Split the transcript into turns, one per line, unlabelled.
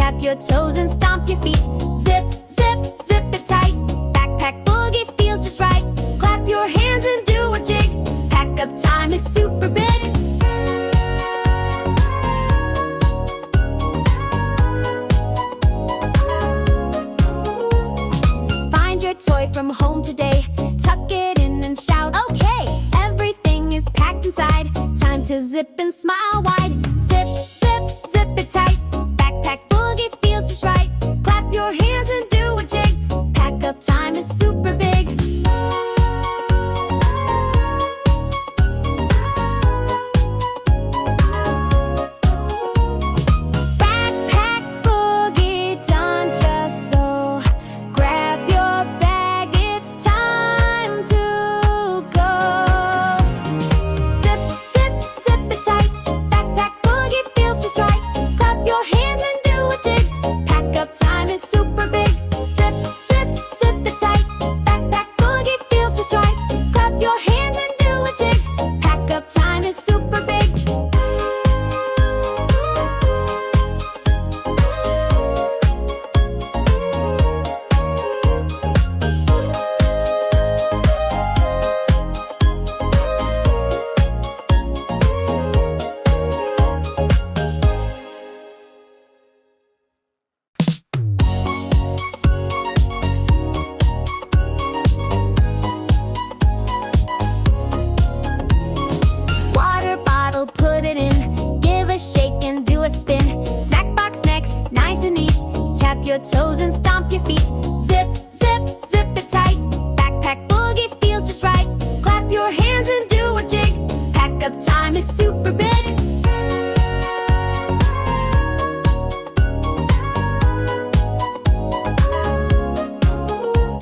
Tap your toes and stomp your feet. Zip, zip, zip it tight. Backpack boogie feels just right. Clap your hands and do a jig. Pack up time is super big. Find your toy from home today. Tuck it in and shout, okay! Everything is packed inside. Time to zip and smile wide. Zip, zip, zip it tight. Backpack boogie feels just right. Clap your hands and do a jig. Pack up time is super big. Backpack boogie done just so. Grab your bag, it's time to go. Zip, zip, zip it tight. Backpack boogie feels just right. Clap your hands and do a jig. Pack up time is super big. Zip, zip, zip it tight. Backpack boogie feels just right. Clap your hands and do a jig. Pack up time is super big. Water bottle, put it in. Give a shake and do a spin. Snack box next, nice and neat. Tap your toes and stomp your feet. Zip,